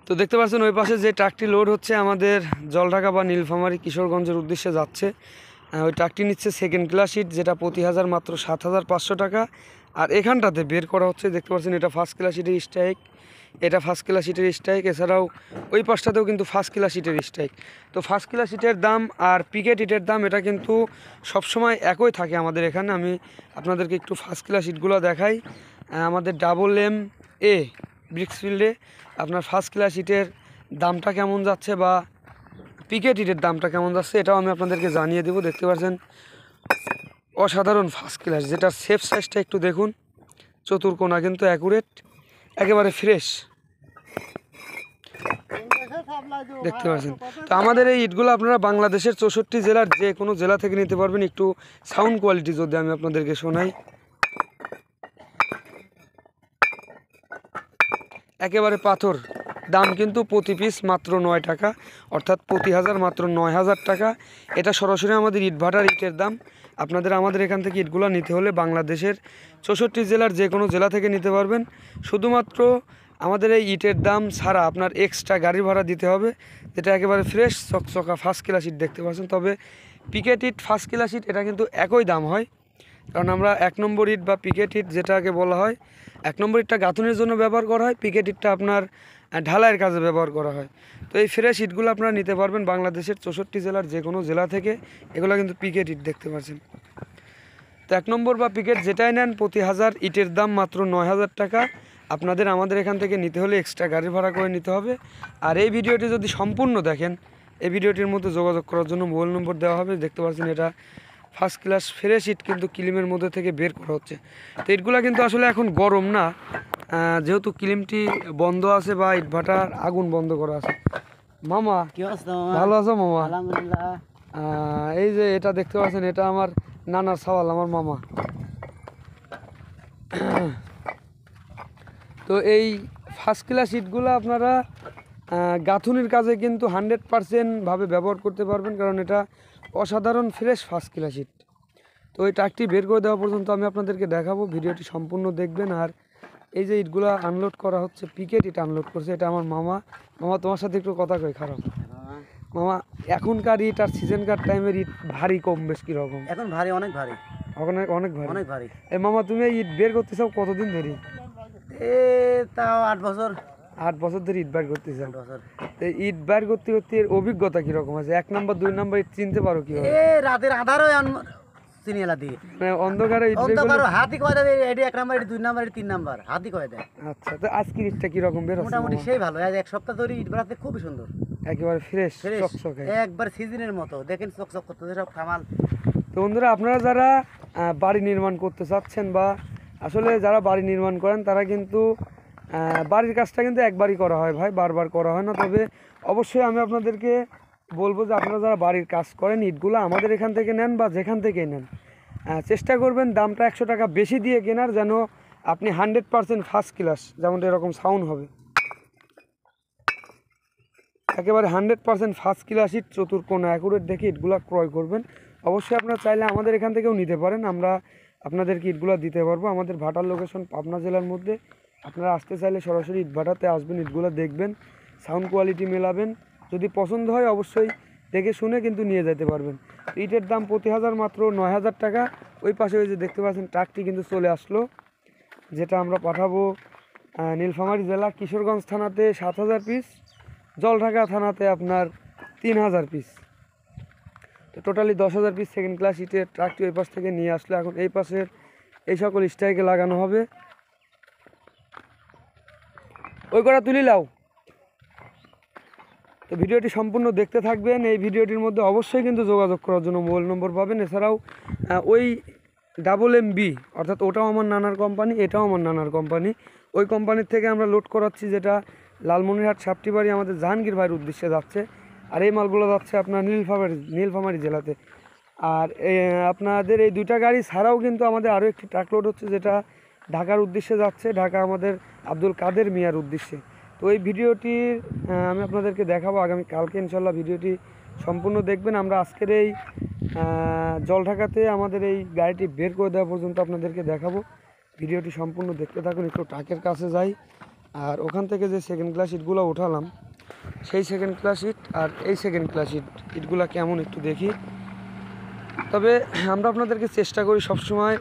তো দেখতে পাচ্ছেন ওই পাশে যে ট্রাকটি লোড হচ্ছে আমাদের জলঢাকা বা নীলফামারী কিশোরগঞ্জের উদ্দেশ্যে যাচ্ছে। ওই ট্রাকটি নিচ্ছে সেকেন্ড ক্লাস ইট, যেটা প্রতি হাজার মাত্র 7,500 টাকা। আর এখানটাতে বের করা হচ্ছে, দেখতে পাচ্ছেন এটা ফার্স্ট ক্লাস ইটের স্ট্রাইক, এটা ফার্স্ট ক্লাস ইটের স্ট্রাইক। এছাড়াও ওই পাশটাতেও কিন্তু ফার্স্ট ক্লাস ইটের স্ট্রাইক। তো ফার্স্ট ক্লাস ইটের দাম আর পিকেট ইটের দাম এটা কিন্তু সবসময় একই থাকে আমাদের এখানে। আমি আপনাদেরকে একটু ফার্স্ট ক্লাস ইটগুলো দেখাই। আমাদের ডাবল এম এ ব্রিক্সফিল্ডে আপনার ফার্স্ট ক্লাস ইটের দামটা কেমন যাচ্ছে বা পিকেট ইটের দামটা কেমন যাচ্ছে এটাও আমি আপনাদেরকে জানিয়ে দেবো। দেখতে পাচ্ছেন অসাধারণ ফার্স্ট ক্লাস, যেটা সেফ সাইজটা একটু দেখুন, চতুর্কোণা কিন্তু অ্যাকুরেট, একেবারে ফ্রেশ দেখতে পাচ্ছেন। তো আমাদের এই ইটগুলো আপনারা বাংলাদেশের 64 জেলার যে কোনো জেলা থেকে নিতে পারবেন। একটু সাউন্ড কোয়ালিটি যদি আমি আপনাদেরকে শোনাই, একেবারে পাথর। দাম কিন্তু প্রতি পিস মাত্র 9 টাকা, অর্থাৎ প্রতি হাজার মাত্র 9,000 টাকা। এটা সরাসরি আমাদের ইটভাটার ইটের দাম। আপনাদের আমাদের এখান থেকে ইটগুলো নিতে হলে বাংলাদেশের 64 জেলার যে কোনো জেলা থেকে নিতে পারবেন। শুধুমাত্র আমাদের এই ইটের দাম ছাড়া আপনার এক্সট্রা গাড়ি ভাড়া দিতে হবে, যেটা একেবারে ফ্রেশ চকচকা ফার্স্ট ক্লাস ইট দেখতে পাচ্ছেন। তবে পিকেট ইট ফার্স্ট ক্লাস ইট এটা কিন্তু একই দাম হয়, কারণ আমরা 1 নম্বর ইট বা পিকেট ইট যেটাকে বলা হয়, 1 নম্বর ইটটা গাঁথুনির জন্য ব্যবহার করা হয়, পিকেট ইটটা আপনার ঢালাইয়ের কাজে ব্যবহার করা হয়। তো এই ফ্রেশ ইটগুলো আপনারা নিতে পারবেন বাংলাদেশের 64 জেলার যে কোনো জেলা থেকে। এগুলো কিন্তু পিকেট ইট দেখতে পাচ্ছেন। তো 1 নম্বর বা পিকেট যেটাই নেন প্রতি হাজার ইটের দাম মাত্র 9,000 টাকা। আপনাদের আমাদের এখান থেকে নিতে হলে এক্সট্রা গাড়ি ভাড়া করে নিতে হবে। আর এই ভিডিওটি যদি সম্পূর্ণ দেখেন, এই ভিডিওটির মধ্যে যোগাযোগ করার জন্য মোবাইল নম্বর দেওয়া হবে। দেখতে পাচ্ছেন এটা ফার্স্ট ক্লাস ফ্রেশ ইট কিন্তু কিলিমের মধ্যে থেকে বের করা হচ্ছে। তো ইটগুলো কিন্তু আসলে এখন গরম না, যেহেতু কিলিমটি বন্ধ আছে বা ইটভাটার আগুন বন্ধ করা আছে। মামা কি অবস্থা? ভালো আছো মামা? আলহামদুলিল্লাহ। এই যে এটা দেখতে পাচ্ছেন এটা আমার নানার সওয়াল, আমার মামা। তো এই ফার্স্ট ক্লাস ইটগুলো আপনারা গাঁথুনির কাজে কিন্তু 100% ভাবে ব্যবহার করতে পারবেন, কারণ এটা অসাধারণ ফ্রেশ ফার্স্ট ক্লাস ইট। তো ওই ট্রাকটি বের করে দেওয়া পর্যন্ত আমি আপনাদেরকে দেখাবো, ভিডিওটি সম্পূর্ণ দেখবেন। আর এই যে ইটগুলো আনলোড করা হচ্ছে, পিকেট ইট আনলোড করছে, এটা আমার মামা। মামা তোমার সাথে একটু কথা কই, খারাপ মামা, এখনকার ইট আর সিজনকার টাইমের ইট ভারী কম বেশ কীরকম? এখন ভারী, অনেক ভারী, অনেক অনেক ভারী, অনেক ভারী। এই মামা তুমি এই ইট বের করতেছ কতদিন ধরে? তাও 8 বছর। 8 বছর ধরে ইট বের করতেছ। 8 বছর। ইট বের করতে করতে এর অভিজ্ঞতা কিরকম আছে? 1 নম্বর 2 নম্বর ইট চিনতে পারো কি? রাতের আধারও চিনিয়েলা দিয়ে, মানে অন্ধকারে ইট বের অন্ধকার হাতি কয় দেয়, এটি 1 নম্বর, এটি 2 নম্বর, এটি 3 নম্বর, হাতি কয় দেয়। আচ্ছা, তো আজকের ইটটা কিরকম বের হচ্ছে? মোটামুটি সেই ভালো। আজ 1 সপ্তাহ ধরে ইট বেড়াতে খুবই সুন্দর, একেবারে ফ্রেশ ফ্রেশ, চকচকে, একবার সিজনের মতো। দেখেন চকচক করতেছে সব কামাল। তো বন্ধুরা, আপনারা যারা বাড়ি নির্মাণ করতে চাচ্ছেন বা আসলে যারা বাড়ি নির্মাণ করেন, তারা কিন্তু বাড়ির কাজটা কিন্তু একবারই করা হয় ভাই, বারবার করা হয় না। তবে অবশ্যই আমি আপনাদেরকে বলবো যে আপনারা যারা বাড়ির কাজ করেন, ইটগুলো আমাদের এখান থেকে নেন বা যেখান থেকেই নেন, চেষ্টা করবেন দামটা 100 টাকা বেশি দিয়ে কেনার, যেন আপনি 100% ফার্স্ট ক্লাস, যেমন এরকম সাউন্ড হবে, একেবারে 100% ফার্স্ট ক্লাস ইট চতুর্কোণা অ্যাকুরেট দেখে ইটগুলো ক্রয় করবেন। অবশ্যই আপনারা চাইলে আমাদের এখান থেকেও নিতে পারেন, আমরা আপনাদেরকে ইটগুলো দিতে পারবো। আমাদের ভাটার লোকেশন পাবনা জেলার মধ্যে। আপনারা আসতে চাইলে সরাসরি ইট ভাটাতে আসবেন, ইটগুলো দেখবেন, সাউন্ড কোয়ালিটি মেলাবেন, যদি পছন্দ হয় অবশ্যই দেখে শুনে কিন্তু নিয়ে যেতে পারবেন। ইটের দাম প্রতি হাজার মাত্র 9,000 টাকা। ওই পাশে ওই যে দেখতে পাচ্ছেন ট্রাকটি কিন্তু চলে আসলো, যেটা আমরা পাঠাবো নীলফামারী জেলা কিশোরগঞ্জ থানাতে 7,000 পিস, জলঢাকা থানাতে আপনার 3,000 পিস। তো টোটালি 10,000 পিস সেকেন্ড ক্লাস ইটের ট্রাকটি ওই পাশ থেকে নিয়ে আসলে এখন এই পাশের এই সকল স্ট্রাইকে লাগানো হবে। ওই কটা তুলি লাও। তো ভিডিওটি সম্পূর্ণ দেখতে থাকবেন। এই ভিডিওটির মধ্যে অবশ্যই কিন্তু যোগাযোগ করার জন্য মোবাইল নম্বর পাবেন। এছাড়াও ওই ডাবল এম বি, অর্থাৎ ওটাও আমার নানার কোম্পানি, এটাও আমার নানার কোম্পানি। ওই কোম্পানির থেকে আমরা লোড করাচ্ছি, যেটা লালমনিরহাট সাপটিবাড়ি আমাদের জাহাঙ্গীর ভাইয়ের উদ্দেশ্যে যাচ্ছে। আর এই মালগুলো যাচ্ছে আপনার নীলফামারী জেলাতে। আর আপনাদের এই 2টা গাড়ি ছাড়াও কিন্তু আমাদের আরও একটি ট্রাক লোড হচ্ছে, যেটা ঢাকার উদ্দেশ্যে যাচ্ছে, ঢাকা আমাদের আব্দুল কাদের মিয়ার উদ্দেশ্যে। তো এই ভিডিওটি আমি আপনাদেরকে দেখাবো আগামী কালকে ইনশাল্লাহ। ভিডিওটি সম্পূর্ণ দেখবেন। আমরা আজকের এই জলঢাকাতে আমাদের এই গাড়িটি বের করে দেওয়া পর্যন্ত আপনাদেরকে দেখাবো। ভিডিওটি সম্পূর্ণ দেখতে থাকুন। একটু ট্রাকের কাছে যাই, আর ওখান থেকে যে সেকেন্ড ক্লাস ইটগুলো উঠালাম সেই সেকেন্ড ক্লাস ইট আর এই সেকেন্ড ক্লাস ইটগুলো কেমন একটু দেখি। তবে আমরা আপনাদেরকে চেষ্টা করি সবসময়